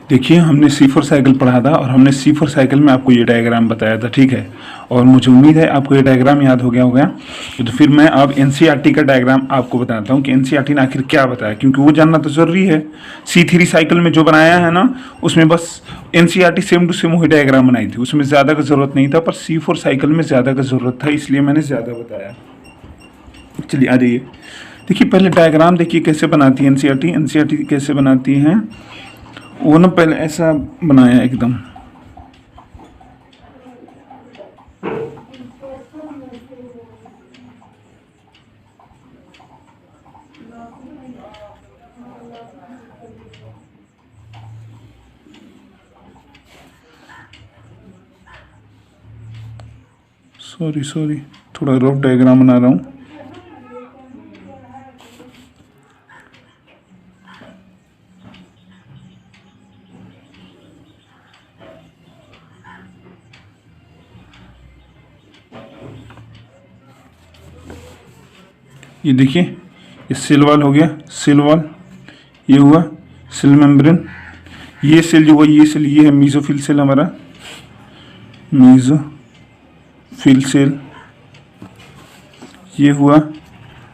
देखिए हमने C4 cycle पढ़ा था और हमने C4 साइकिल में आपको ये डायग्राम बताया था, ठीक है। और मुझे उम्मीद है आपको ये डायग्राम याद हो गया होगा। तो फिर मैं अब एनसीईआरटी का डायग्राम आपको बताता हूँ कि एनसीईआरटी ने आखिर क्या बताया, क्योंकि वो जानना तो जरूरी है। C3 साइकिल में जो बनाया है ना, उसमें बस एनसीईआरटी सेम टू सेम वही डायग्राम बनाई थी, उसमें ज़्यादा का ज़रूरत नहीं था। पर C4 साइकिल में ज़्यादा का ज़रूरत था, इसलिए मैंने ज़्यादा बताया। चलिए आ जाइए, देखिए पहले डायग्राम देखिए कैसे बनाती है एनसीईआरटी। एनसीईआरटी कैसे बनाती है वो ना, पहले ऐसा बनाया एकदम, सॉरी थोड़ा रफ डायग्राम बना रहा हूँ। ये देखिए, ये सेल वॉल हो गया, सेल वॉल ये हुआ, सेल मेम्ब्रेन, ये सेल जो हुआ, ये सेल ये है मीजोफिल सेल हमारा, मीजोफिल सेल ये हुआ।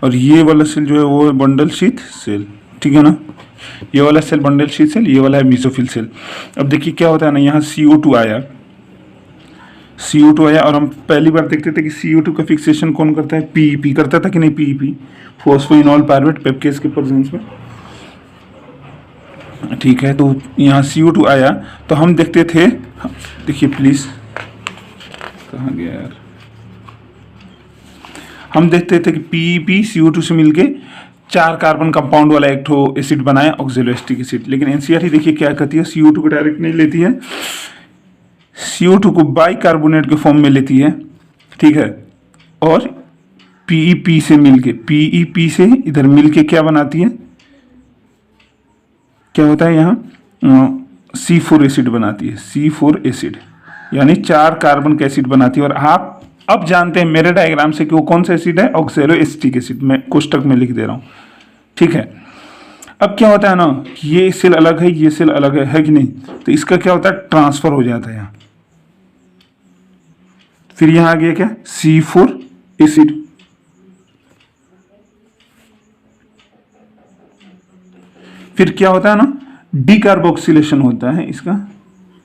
और ये वाला सेल जो है वो है बंडल शीथ सेल, ठीक है ना। ये वाला सेल बंडल शीथ सेल, ये वाला है मीजोफिल सेल। अब देखिए क्या होता है ना, यहाँ CO2 आया, CO2 आया और हम पहली बार देखते थे कि CO2 का फिक्सेशन कौन करता है, PEP करता था कि नहीं, PEP फॉस्फोइनॉल पायरुवेट पेप्टेज के प्रेजेंस में, ठीक है। तो यहाँ CO2 आया तो हम देखते थे, देखिए प्लीज कहाँ गया यार, हम देखते थे कि PEP CO2 से मिलके 4 कार्बन कंपाउंड वाला एक ठो एसिड बनाया, ऑक्जेलोएस्टिक एसिड। लेकिन एनसीईआरटी देखिए क्या करती है, CO2 को डायरेक्ट नहीं लेती है, CO2 को बाइकार्बोनेट के फॉर्म में लेती है, ठीक है। और PEP से मिलके, PEP से इधर मिलके क्या बनाती है, क्या होता है यहाँ C4 एसिड बनाती है, C4 एसिड, यानी 4 कार्बन का एसिड बनाती है। और आप अब जानते हैं मेरे डायग्राम से कि वो कौन सा एसिड है, ऑक्जेलोएस्टिक एसिड, मैं कोष्टक में लिख दे रहा हूँ, ठीक है। अब क्या होता है ना, ये सेल अलग है, ये सेल अलग है कि नहीं, तो इसका क्या होता है, ट्रांसफर हो जाता है यहाँ। फिर यहाँ आ गया क्या, C4 एसिड, फिर क्या होता है ना, डीकार्बोक्सिलेशन होता है, इसका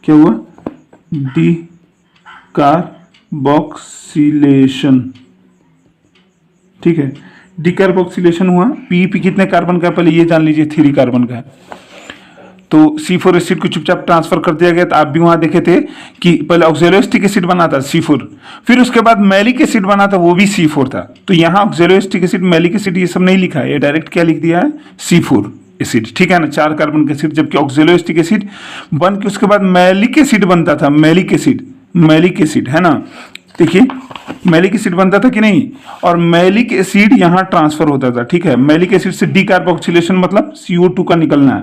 क्या हुआ, डीकार्बोक्सिलेशन, ठीक है। डीकार्बोक्सिलेशन हुआ, PEP कितने कार्बन का, पहले ये जान लीजिए 3 कार्बन का है। तो C4 एसिड को चुपचाप ट्रांसफर कर दिया गया। तो आप भी वहां देखे थे कि पहले ऑक्जेलोएस्टिक एसिड बना था C4, फिर उसके बाद मैलिक एसिड बना था, वो भी C4 था। तो यहाँ ऑक्जेलोएस्टिक एसिड, मैलिक एसिड ये सब नहीं लिखा है, ये डायरेक्ट क्या लिख दिया है, C4 एसिड, ठीक है ना, 4 कार्बन का एसिड। जबकि ऑक्जेलोएस्टिक एसिड बन के उसके बाद मैलिक एसिड बनता था, मैलिक एसिड है ना। देखिए मैलिक एसिड बनता था कि नहीं, और मैलिक एसिड यहाँ ट्रांसफर होता था, ठीक है। मैलिक एसिड से डीकार्बोक्सिलेशन मतलब CO2 का निकलना है,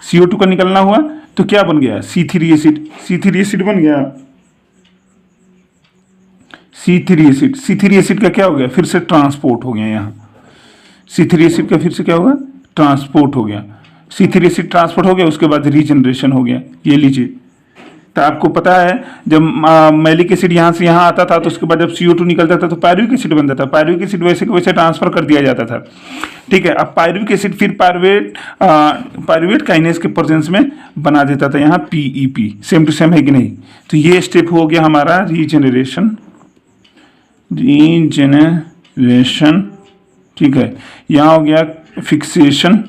CO2 का निकलना हुआ तो क्या बन गया, C3 एसिड बन गया, C3 एसिड का क्या हो गया, फिर से ट्रांसपोर्ट हो गया यहाँ, C3 एसिड का फिर से क्या होगा, ट्रांसपोर्ट हो गया, C3 एसिड ट्रांसपोर्ट हो गया, उसके बाद रीजनरेशन हो गया। ये लीजिए, तो आपको पता है जब मैलिक एसिड यहाँ से यहाँ आता था तो उसके बाद जब CO2 निकलता था तो पायरुविक एसिड बनता था, पायरुविक एसिड वैसे के वैसे ट्रांसफर कर दिया जाता था, ठीक है। अब पायरुविक एसिड फिर पायरुवेट काइनेज के प्रेजेंस में बना देता था यहाँ PEP, सेम टू सेम है कि नहीं। तो ये स्टेप हो गया हमारा रीजनरेशन, ठीक है। यहाँ हो गया फिक्सेशन,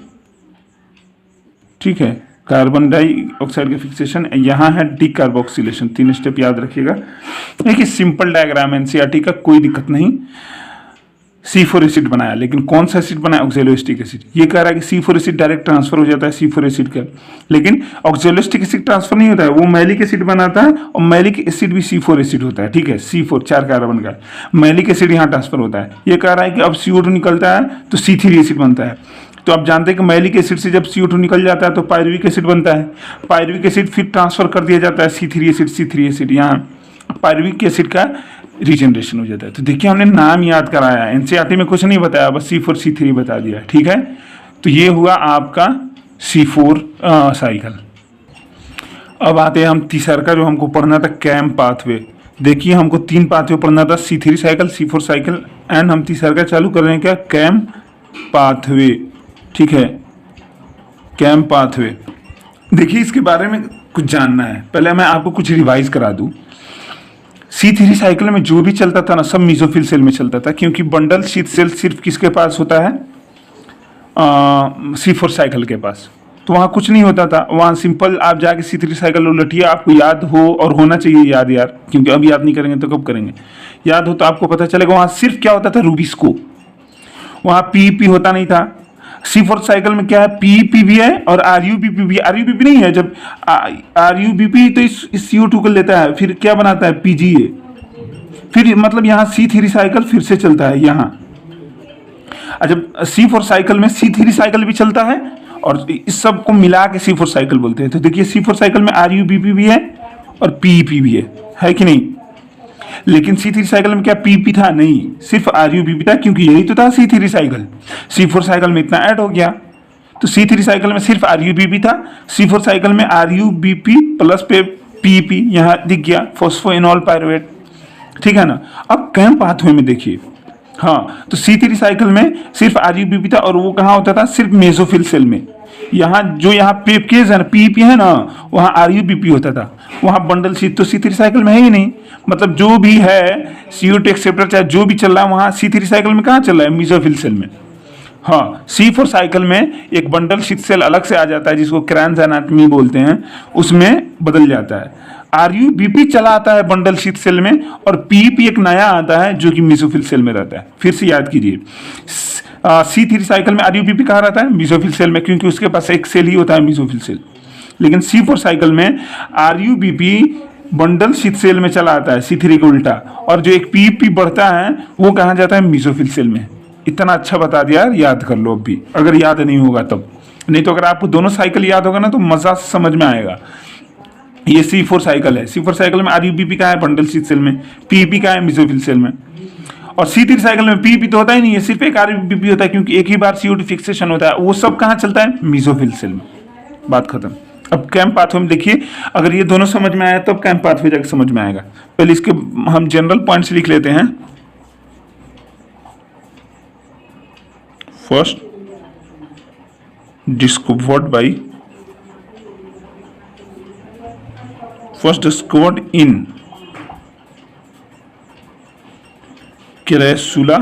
ठीक है, कार्बन डाइऑक्साइड का फिक्सेशन। यहाँ है डीकार्बोक्सिलेशन, 3 स्टेप याद रखिएगा। देखिए सिंपल डायग्राम एनसीईआरटी का, कोई दिक्कत नहीं। C4 एसिड बनाया, लेकिन कौन सा एसिड बनाया, ऑक्जेलोएस्टिक एसिड। ये कह रहा है कि C4 एसिड डायरेक्ट ट्रांसफर हो जाता है C4 एसिड का, लेकिन ऑक्जेलोएस्टिक एसिड ट्रांसफर नहीं होता है, वो मैलिक एसिड बनाता है, और मैलिक एसिड भी C4 एसिड होता है, ठीक है। C4 4 कार्बन का मैलिक एसिड यहाँ ट्रांसफर होता है। ये कह रहा है कि अब CO2 निकलता है तो C3 एसिड बनता है। तो आप जानते हैं कि मैलिक एसिड से जब CO2 निकल जाता है तो पायरुविक एसिड बनता है, पायरुविक एसिड फिर ट्रांसफर कर दिया जाता है C3 एसिड, यहाँ पायरुविक एसिड का रीजनरेशन हो जाता है। तो देखिए हमने नाम याद कराया, एनसीईआरटी में कुछ नहीं बताया, बस C4 C3 बता दिया, ठीक है। तो ये हुआ आपका C4 साइकिल। अब आते हैं हम तीसरा का जो हमको पढ़ना था कैम पाथवे। देखिए हमको 3 पाथवे पढ़ना था, C3 cycle, C4 cycle and हम तीसरा का चालू कर रहे हैं क्या, कैम पाथवे। ठीक है, कैम पाथवे। देखिए इसके बारे में कुछ जानना है, पहले मैं आपको कुछ रिवाइज करा दूं। C3 साइकिल में जो भी चलता था ना सब मेसोफिल सेल में चलता था, क्योंकि बंडल शीथ सेल सिर्फ किसके पास होता है, C4 साइकिल के पास। तो वहाँ कुछ नहीं होता था, वहाँ सिंपल आप जाके C3 साइकिल उलटिए, आपको याद हो और होना चाहिए याद यार, क्योंकि अब याद नहीं करेंगे तो कब करेंगे। याद हो तो आपको पता चलेगा वहाँ सिर्फ क्या होता था, रूबिस्को। वहाँ पीईपी होता नहीं था। C4 साइकिल में क्या है, पीईपी भी है और आरयूबीपी भी। आरयूबीपी नहीं है, जब आरयूबीपी तो इस CO2 को लेता है, फिर क्या बनाता है, पीजीए। फिर मतलब यहाँ C3 साइकिल फिर से चलता है यहाँ। जब C4 साइकिल में C3 साइकिल भी चलता है और इस सब को मिला के C4 साइकिल बोलते हैं। तो देखिए C4 साइकिल में आरयूबीपी भी है और पीईपी भी है कि नहीं। लेकिन C3 साइकिल में क्या पीपी था, नहीं, सिर्फ आरयूबीपी था, क्योंकि यही तो था C3 साइकिल। C4 साइकिल में इतना ऐड हो गया, तो C3 साइकिल में सिर्फ आरयूबीपी था, C4 साइकिल में आरयूबीपी प्लस पे पीपी यहाँ दिख गया, फॉस्फोइनॉल पायरुवेट। ठीक है ना। अब कैम पाथवे में देखिए, हाँ, तो C3 साइकिल में सिर्फ आरयूबीपी था और वो कहाँ होता था, सिर्फ मेसोफिल सेल में। यहाँ जो यहाँ पेपकेज है ना, पीपी है ना, वहाँ आरयूबीपी होता था। वहाँ बंडल शीथ तो C3 साइकिल में है ही नहीं। मतलब जो भी है CO2 एक्सेप्टर चाहे जो भी चल रहा है वहाँ C3 साइकिल में कहाँ चल रहा है, मेसोफिल सेल में। हाँ, C4 साइकिल में एक बंडल शीथ सेल अलग से आ जाता है जिसको क्रैन्स एनाटमी बोलते हैं, उसमें बदल जाता है। आरयूबीपी चला आता है बंडल शीथ सेल में और पीपी एक नया आता है जो कि मेसोफिल सेल में रहता है। फिर से याद कीजिए, C3 साइकिल में आरयूबीपी कहाँ रहता है, मेसोफिल सेल में, क्योंकि उसके पास एक सेल ही होता है मेसोफिल सेल। लेकिन C4 साइकिल में आरयूबीपी बंडल शीथ सेल में चला आता है, C3 के उल्टा, और जो एक पीपी बढ़ता है वो कहाँ जाता है, मेसोफिल सेल में। इतना अच्छा बता दिया यार, याद कर लो अब भी, अगर याद नहीं होगा तब। नहीं तो अगर आपको दोनों साइकिल याद होगा ना तो मजा समझ में आएगा। ये C4 साइकिल है, C4 साइकिल में आरयूबीपी का है बंडल शीथ सेल में, पीपी का है मेसोफिल सेल में। और C3 साइकिल में पीपी तो होता ही नहीं है, सिर्फ एक आरयूबीपी होता है, क्योंकि एक ही बार CO2 फिक्सेशन होता है। वो सब कहाँ चलता है, मेसोफिल सेल में। बात खत्म। अब कैम पाथवे में देखिए, अगर ये दोनों समझ में आया तब कैम पाथवे जाकर समझ में आएगा। पहले इसके हम जनरल पॉइंट्स लिख लेते हैं। First, discovered in crassula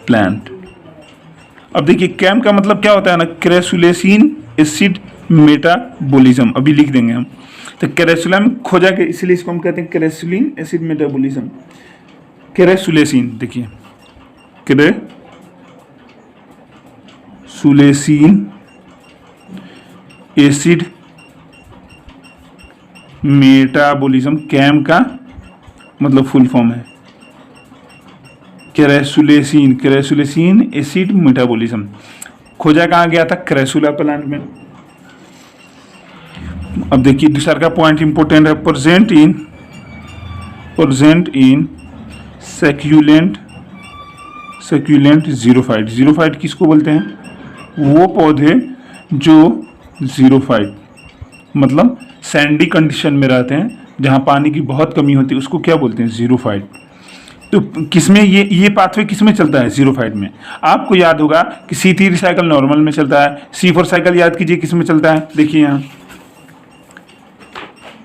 plant. अब देखिए कैम का मतलब क्या होता है ना, क्रेसुलेसिन एसिड मेटाबॉलिज्म। अभी लिख देंगे हम। तो क्रेसुला में खोजा के, इसलिए इसको हम कहते हैं क्रेसुलिन एसिड मेटाबॉलिज्म। क्रेसुलेसिन, देखिए क्रेसुलेसिन एसिड मेटाबॉलिज्म कैम का मतलब फुल फॉर्म है क्रेसुलेसिन एसिड मेटाबॉलिज्म। खोजा कहाँ गया था, क्रेसुला प्लांट में। अब देखिए दूसरा का पॉइंट इंपोर्टेंट है, प्रेजेंट इन सैक्यूलेंट जीरोफाइट। जीरोफाइट किसको बोलते हैं, वो पौधे जो जीरोफाइट मतलब सैंडी कंडीशन में रहते हैं, जहाँ पानी की बहुत कमी होती है, उसको क्या बोलते हैं, जीरोफाइट। तो किसमें ये पाथवे किसमें चलता है, जीरोफाइट में। आपको याद होगा कि C3 साइकिल नॉर्मल में चलता है, C4 साइकिल याद कीजिए किसमें चलता है, देखिए यहाँ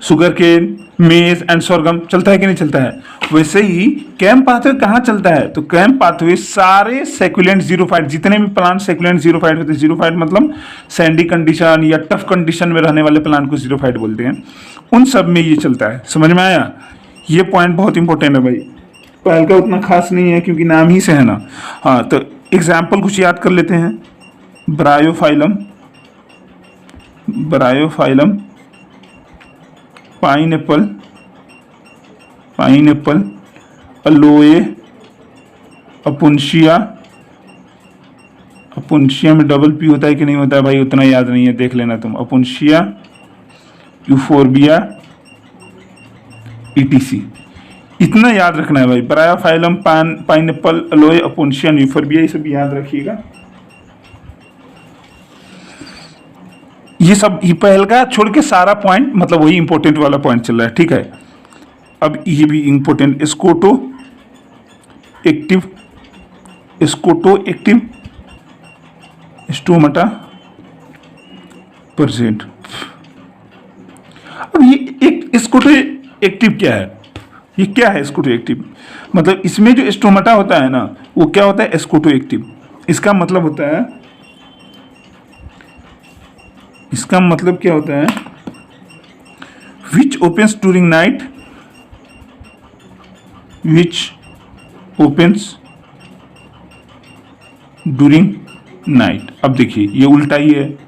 शुगर केन, मेज एंड सोरगम चलता है कि नहीं चलता है। वैसे ही कैम पाथवे कहाँ चलता है, तो कैम पाथवे सारे सेक्युलेंट जीरोफाइट, जितने भी प्लांट सेक्युलेंट जीरोफाइट होते हैं, जीरोफाइट मतलब सैंडी कंडीशन या टफ कंडीशन में रहने वाले प्लांट को जीरोफाइट बोलते हैं, उन सब में ये चलता है। समझ में आया, ये पॉइंट बहुत इंपॉर्टेंट है भाई। पहल का उतना खास नहीं है क्योंकि नाम ही से है ना। हाँ, तो एग्जाम्पल कुछ याद कर लेते हैं। ब्रायोफाइलम, पाइनएप्पल, अलोए, अपुन्शिया में डबल पी होता है कि नहीं होता है भाई, उतना याद नहीं है, देख लेना तुम। अपुन्शिया, यूफोर्बिया, ETC, इतना याद रखना है भाई। ब्रायोफाइलम, पाइनएप्पल, अलोए, अपुन्शिया, यूफोर्बिया, ये सब याद रखिएगा। ये सब ये पहल का छोड़ के सारा पॉइंट मतलब वही इंपॉर्टेंट वाला पॉइंट चल रहा है, ठीक है। अब ये भी important, scoto active stomata percent. अब ये एक स्कोटो एक्टिव क्या है, ये क्या है स्कोटो एक्टिव? मतलब इसमें जो स्टोमाटा होता है ना वो क्या होता है, स्कोटो एक्टिव। इसका मतलब होता है, इसका मतलब क्या होता है, विच ओपन्स ड्यूरिंग नाइट, विच ओपन्स ड्यूरिंग नाइट। अब देखिए ये उल्टा ही है,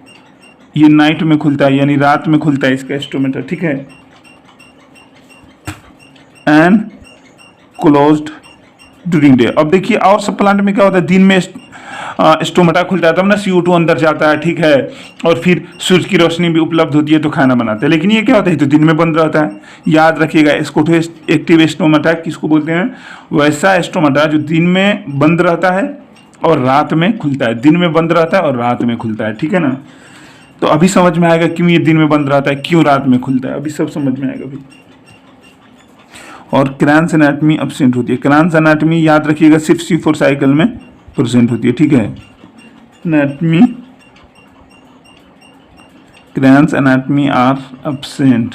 ये नाइट में खुलता है यानी रात में खुलता है इसका स्टोमेटा, ठीक है। And closed during day. अब देखिए और सब प्लांट में क्या होता है, दिन में स्टोमेटा खुलता है तब ना CO2 अंदर जाता है, ठीक है, और फिर सूरज की रोशनी भी उपलब्ध होती है तो खाना बनाते हैं। लेकिन ये क्या होता है, तो दिन में बंद रहता है। याद रखिएगा, स्कोटो एक्टिव स्टोमेटा किसको बोलते हैं, वैसा स्टोमेटा जो दिन में बंद रहता है और रात में खुलता है, दिन में बंद रहता है और रात में खुलता है, ठीक है ना। तो अभी समझ में आएगा क्यों ये दिन में बंद रहता है, क्यों रात में खुलता है, अभी सब समझ में आएगा भाई। और क्रैन्स एनाटमी एब्सेंट होती है। क्रैन्स एनाटमी याद रखिएगा सिर्फ C4 साइकिल में प्रेजेंट होती है, ठीक है। Anatomy, Kranz anatomy are absent.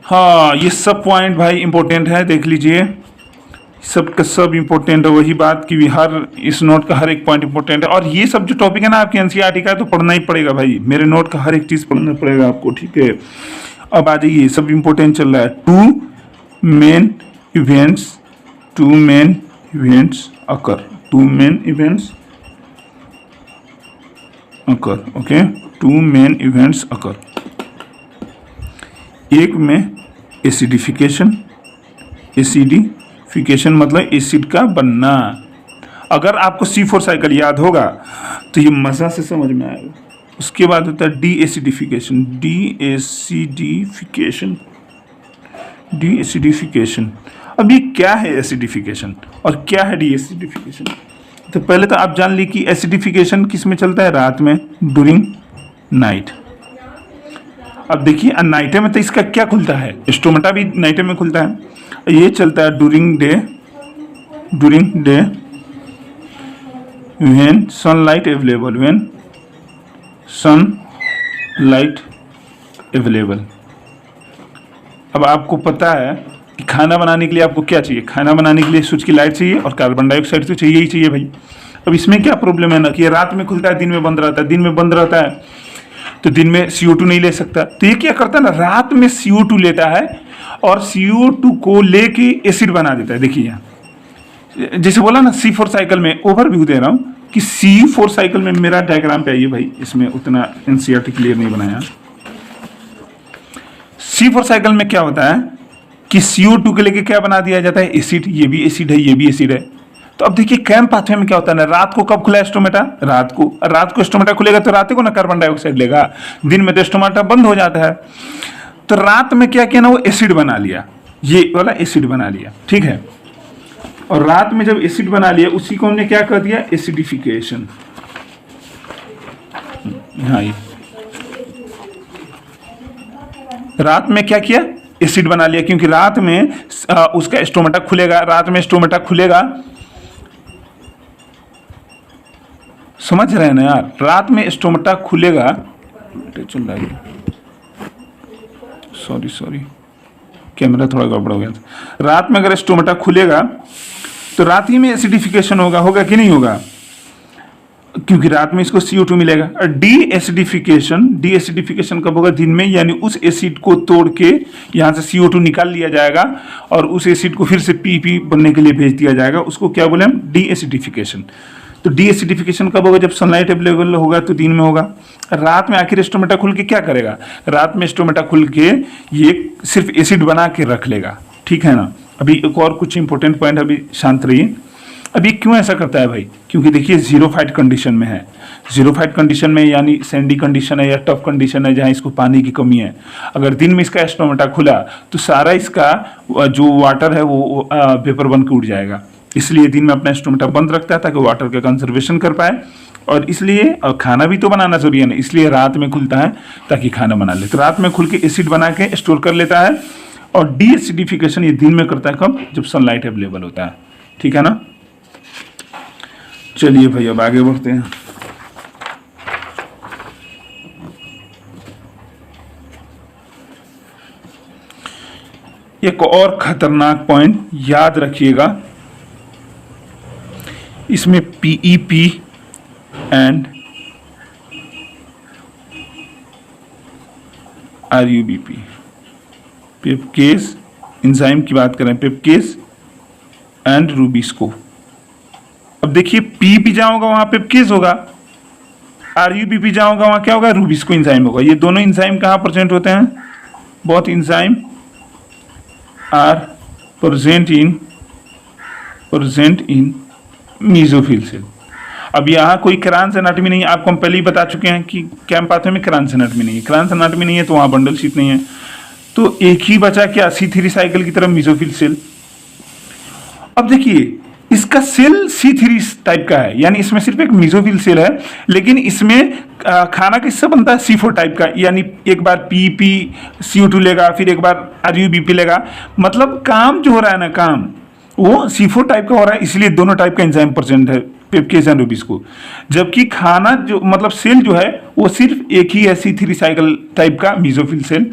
हाँ ये सब पॉइंट भाई इंपॉर्टेंट है, देख लीजिए सब का सब इंपॉर्टेंट है। वही बात कि हर इस नोट का हर एक पॉइंट इंपॉर्टेंट है। और ये सब जो टॉपिक है ना आपके NCERT का, तो पढ़ना ही पड़ेगा भाई, मेरे नोट का हर एक चीज़ पढ़ना पड़ेगा आपको, ठीक है। अब आ जाइए, सब इंपॉर्टेंट चल रहा है। Two main events occur, okay, two main events occur. एक में एसिडिफिकेशन मतलब एसिड का बनना। अगर आपको C4 साइकिल याद होगा तो ये मजा से समझ में आएगा। उसके बाद होता है डी एसिडिफिकेशन। अब ये क्या है एसिडिफिकेशन और क्या है डी एसिडिफिकेशन? तो पहले तो आप जान ली कि एसिडिफिकेशन किस में चलता है, रात में, ड्यूरिंग नाइट। अब देखिए नाइट में तो इसका क्या खुलता है, स्टोमेटा भी नाइट में खुलता है। ये चलता है during day when sunlight available. अब आपको पता है कि खाना बनाने के लिए आपको क्या चाहिए, खाना बनाने के लिए सूरज की लाइट चाहिए और कार्बन डाइऑक्साइड तो चाहिए ही चाहिए भाई। अब इसमें क्या प्रॉब्लम है ना कि रात में खुलता है, दिन में बंद रहता है, तो दिन में CO2 नहीं ले सकता। तो ये क्या करता है ना, रात में CO2 लेता है और CO2 को लेके एसिड बना देता है। देखिए यहाँ जैसे बोला ना C4 साइकिल में, ओवरव्यू दे रहा हूँ कि C4 साइकिल में मेरा डायग्राम पे आइए भाई, इसमें उतना NCERT क्लियर नहीं बनाया। C4 साइकिल में क्या होता है कि CO2 के लेके क्या बना दिया जाता है, एसिड। ये भी एसिड है, ये भी एसिड है। तो अब देखिए कैम पाथवे में क्या होता है ना, रात को कब खुला स्टोमेटा, रात को स्टोमेटा खुलेगा तो रात को ना कार्बन डाइऑक्साइड लेगा, दिन में तो स्टोमेटा बंद हो जाता है। तो रात में क्या किया ना, वो एसिड बना लिया, ये वाला एसिड बना लिया, ठीक है। और रात में जब एसिड बना लिया उसी को हमने क्या कर दिया, एसिडिफिकेशन। हाँ ये रात में क्या किया, एसिड बना लिया, क्योंकि रात में उसका स्टोमेटा खुलेगा, रात में स्टोमेटा खुलेगा। समझ रहे हैं ना यार, रात में स्टोमेटा खुलेगा। चल रहा है, सॉरी कैमरा थोड़ा गड़बड़ हो गया था। रात में अगर स्टोमेटा खुलेगा तो रात ही में एसिडिफिकेशन होगा कि नहीं होगा, क्योंकि रात में इसको CO2 मिलेगा। और डी एसिडिफिकेशन कब होगा, दिन में, यानी उस एसिड को तोड़ के यहाँ से CO2 निकाल लिया जाएगा और उस एसिड को फिर से PP बनने के लिए भेज दिया जाएगा। उसको क्या बोले हम, डी एसिडिफिकेशन। तो डी एसिडिफिकेशन कब होगा, जब सनलाइट अवेलेबल होगा तो दिन में होगा। रात में आखिर स्टोमेटा खुल के क्या करेगा, रात में स्टोमेटा खुल के ये सिर्फ एसिड बना के रख लेगा, ठीक है ना। अभी एक और कुछ इंपॉर्टेंट पॉइंट, अभी शांत रहिए। अभी क्यों ऐसा करता है भाई, क्योंकि देखिए जीरोफाइट कंडीशन में है। जीरोफाइट कंडीशन में यानी सैंडी कंडीशन है या टफ कंडीशन है, जहाँ इसको पानी की कमी है। अगर दिन में इसका स्टोमेटा खुला तो सारा इसका जो वाटर है वो वेपर बन के उड़ जाएगा। इसलिए दिन में अपना स्टोमेटा बंद रखता है ताकि वाटर का कंजर्वेशन कर पाए और इसलिए और खाना भी तो बनाना जरूरी है ना, इसलिए रात में खुलता है ताकि खाना बना ले। तो रात में खुल के एसिड बना के स्टोर कर लेता है। और डी एसिडिफिकेशन ये दिन में करता है, कब? जब सनलाइट अवेलेबल होता है। ठीक है ना। चलिए भाई अब आगे बढ़ते हैं। एक और खतरनाक पॉइंट याद रखिएगा, इसमें पीईपी एंड आरयूबीपी, पेपकेस एंजाइम की बात करें, पेपकेस एंड रूबिस्को। अब देखिए पीईपी जहां होगा वहां पेपकेस होगा, आरयूबीपी जहां होगा वहां क्या होगा? रूबिस्को एंजाइम होगा। ये दोनों एंजाइम कहां प्रेजेंट होते हैं? Both enzyme are present in mesophyll cell. अब यहाँ कोई क्रांस एनाटॉमी नहीं है, आपको हम पहले ही बता चुके हैं कि कैंप पाथवे में क्रांस एनाटॉमी नहीं है। क्रांस एनाटॉमी नहीं है तो वहाँ बंडल शीट नहीं है, तो एक ही बचा क्या? C3 साइकिल की तरफ मेसोफिल सेल। अब देखिए इसका सेल C3 टाइप का है, यानी इसमें सिर्फ एक मेसोफिल सेल है, लेकिन इसमें खाना किससे बनता है? C4 टाइप का, यानी एक बार पीपी CO2 लेगा, फिर एक बार आरयूबीपी लेगा। मतलब काम जो हो रहा है ना, काम वो C4 टाइप का हो रहा है, इसलिए दोनों टाइप का एंजाइम प्रेजेंट है, पेपकेस एंड रूबिस्को। जबकि खाना जो मतलब सेल जो है वो सिर्फ एक ही है, C3 साइकिल टाइप का मेसोफिल सेल।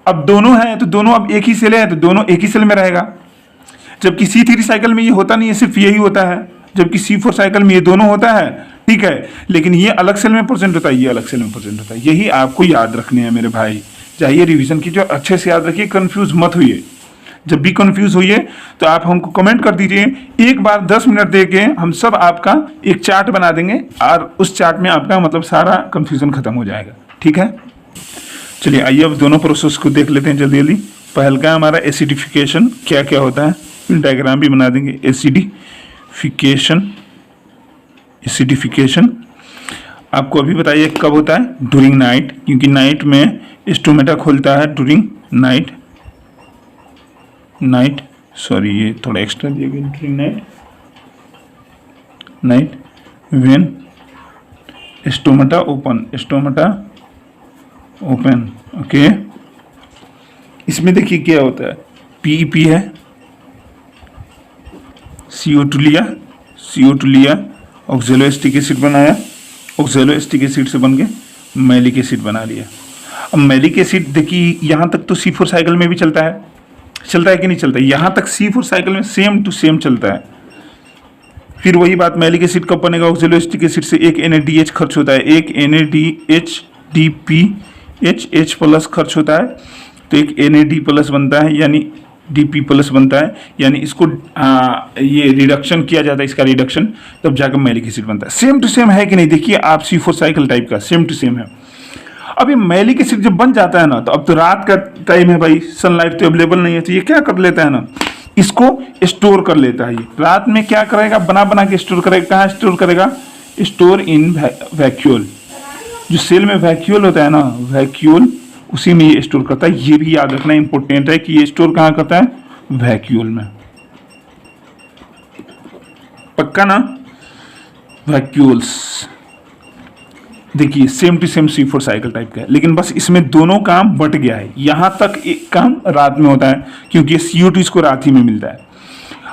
अब दोनों है तो दोनों, अब एक ही सेल है तो दोनों एक ही सेल में रहेगा। जबकि C3 साइकिल में ये होता नहीं है, सिर्फ यही होता है, जबकि C4 साइकिल में ये दोनों होता है। ठीक है, लेकिन ये अलग सेल में प्रेजेंट होता है, ये अलग सेल में प्रेजेंट होता है। यही आपको याद रखने हैं मेरे भाई, चाहिए रिवीजन की जो अच्छे से याद रखिए, कंफ्यूज मत हुई। जब भी कंफ्यूज हुई तो आप हमको कमेंट कर दीजिए, एक बार 10 मिनट दे के हम सब आपका एक चार्ट बना देंगे और उस चार्ट में आपका मतलब सारा कंफ्यूजन खत्म हो जाएगा। ठीक है, चलिए आइए अब दोनों प्रोसेस को देख लेते हैं जल्दी जल्दी। पहला का हमारा एसिडिफिकेशन, क्या क्या होता है, फिर डायग्राम भी बना देंगे। एसिडिफिकेशन आपको अभी बताइए कब होता है? ड्यूरिंग नाइट, क्योंकि नाइट में स्टोमेटा खुलता है ड्यूरिंग नाइट, सॉरी ये थोड़ा एक्स्ट्रा दिया गया, during night when stomata open. Okay, इसमें देखिए क्या होता है, पीईपी है, CO2 लिया, ऑक्सैलोएसिटिक एसिड बनाया, ऑक्सैलोएसिटिक एसिड से बन के मैलिक एसिड बना लिया। अब मैलिक एसिड देखिए यहाँ तक तो C4 साइकिल में भी चलता है कि नहीं चलता है? यहाँ तक C4 साइकिल में सेम टू सेम चलता है। फिर वही बात, मैलिक एसिड कब बनेगा? ऑक्सैलोएसिटिक एसिड से एक NADH खर्च होता है, एक NADH DPH प्लस खर्च होता है, तो एक NAD प्लस बनता है, यानी DP प्लस बनता है, यानी इसको ये रिडक्शन किया जाता है, इसका रिडक्शन, तब जाकर मैलिक एसिड बनता है। सेम टू सेम है कि नहीं? देखिए आप C4 साइकिल टाइप का सेम टू सेम है। अब ये मैलिक एसिड जब बन जाता है ना, तो अब तो रात का टाइम है भाई, सनलाइट तो अवेलेबल नहीं है, तो ये क्या कर लेता है ना, इसको स्टोर कर लेता है। ये रात में क्या करेगा? बना के स्टोर करेगा। कहाँ स्टोर करेगा? Store in vacuole. जो सेल में वैक्यूल होता है ना, वैक्यूल, उसी में ये स्टोर करता है। ये भी याद रखना इंपॉर्टेंट है कि ये स्टोर कहाँ करता है? वैक्यूल में। पक्का ना? वैक्यूल्स देखिए same to same C4 cycle type का है, लेकिन बस इसमें दोनों काम बट गया है। यहां तक एक काम रात में होता है, क्योंकि CO2 इसको रात ही में मिलता है।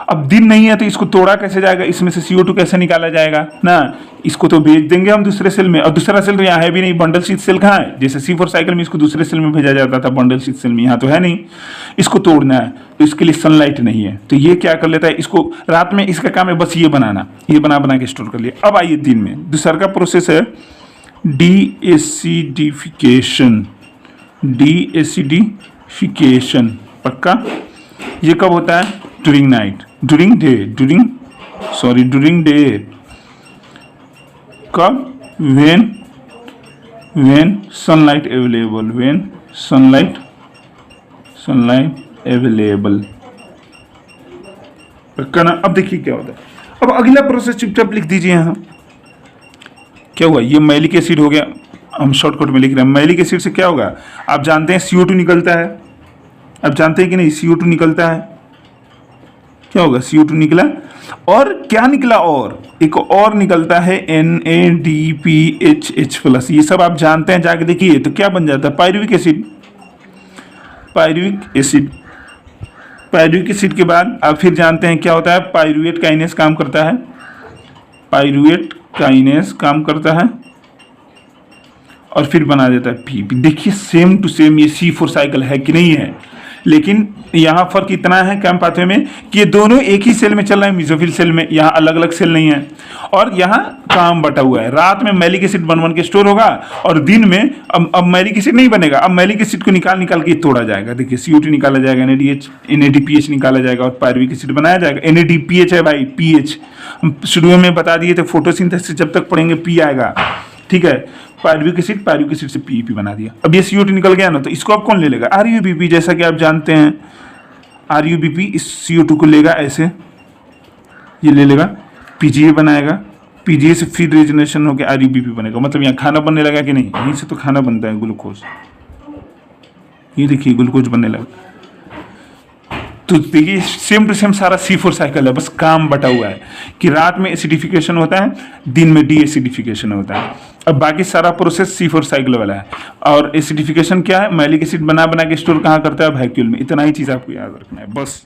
अब दिन नहीं है तो इसको तोड़ा कैसे जाएगा? इसमें से CO2 कैसे निकाला जाएगा ना? इसको तो भेज देंगे हम दूसरे सेल में, और दूसरा सेल तो यहाँ है भी नहीं। बंडल शीट सेल कहाँ है? जैसे C4 साइकिल में इसको दूसरे सेल में भेजा जाता था, बंडल शीट सेल में यहाँ तो है नहीं। इसको तोड़ना है तो इसके लिए सनलाइट नहीं है, तो ये क्या कर लेता है? इसको रात में इसका काम है बस ये बनाना, ये बना के स्टोर कर लिया। अब आइए दिन में, दूसरा का प्रोसेस है डीएसिडिफिकेशन। पक्का? ये कब होता है? During day. कब? When sunlight available. पक्का ना? अब देखिए क्या होता है। अब अगला प्रोसेस चुपचाप लिख दीजिए यहाँ। क्या हुआ? ये मैलिक एसिड हो गया, हम शॉर्टकट में लिख रहे हैं। मैलिक एसिड से क्या होगा? आप जानते हैं CO2 निकलता है, आप जानते हैं कि नहीं? CO2 निकलता है, क्या होगा? CO2 निकला और क्या निकला, और एक और निकलता है NADPHH+। ये सब आप जानते हैं, जाके देखिए। तो क्या बन जाता है, pyruvic acid. Pyruvic acid, pyruvic acid के बाद आप फिर जानते हैं क्या होता है, पायरुवेट काइनेस काम करता है। पायरुवेट काइनेस काम करता है और फिर बना देता है PP। देखिए सेम टू सेम ये C4 साइकिल है कि नहीं है, लेकिन यहाँ फर्क इतना है कैम पाथवे में कि ये दोनों एक ही सेल में चल रहे हैं, मेसोफिल सेल में। यहाँ अलग अलग सेल नहीं है और यहाँ काम बटा हुआ है। रात में मैलिक एसिड बन के स्टोर होगा और दिन में अब मैलिक एसिड नहीं बनेगा। अब मैलिक एसिड को निकाल के तोड़ा जाएगा। देखिए CO2 निकाला जाएगा, NADPH निकाला जाएगा और पायरुविक एसिड बनाया जाएगा। NADPH है भाई, PH हम शुरू में बता दिए थे, फोटोसिंथेसिस जब तक पढ़ेंगे P आएगा, ठीक है। पायरुविक एसिड से PEP बना दिया। अब ये CO2 निकल गया ना, तो इसको अब कौन ले लेगा, RUBP। जैसा कि आप जानते हैं RUBP इस CO2 को लेगा ऐसे, ये ले लेगा, PGA बनाएगा, PGA से फिर रिजनेशन होकर RUBP बनेगा। मतलब यहाँ खाना बनने लगा कि नहीं, यहीं से तो खाना बनता है, ग्लूकोज। ये देखिए ग्लूकोज बनने लगा। तो देखिए सेम टू सेम सारा C4 साइकिल है, बस काम बटा हुआ है कि रात में एसिडिफिकेशन होता है, दिन में डी एसिडिफिकेशन होता है। अब बाकी सारा प्रोसेस C4 साइकिल वाला है। और एसिडिफिकेशन क्या है, मैलिक एसिड बना के स्टोर कहाँ करता है, वैक्यूल में। इतना ही चीज़ आपको याद रखना है बस।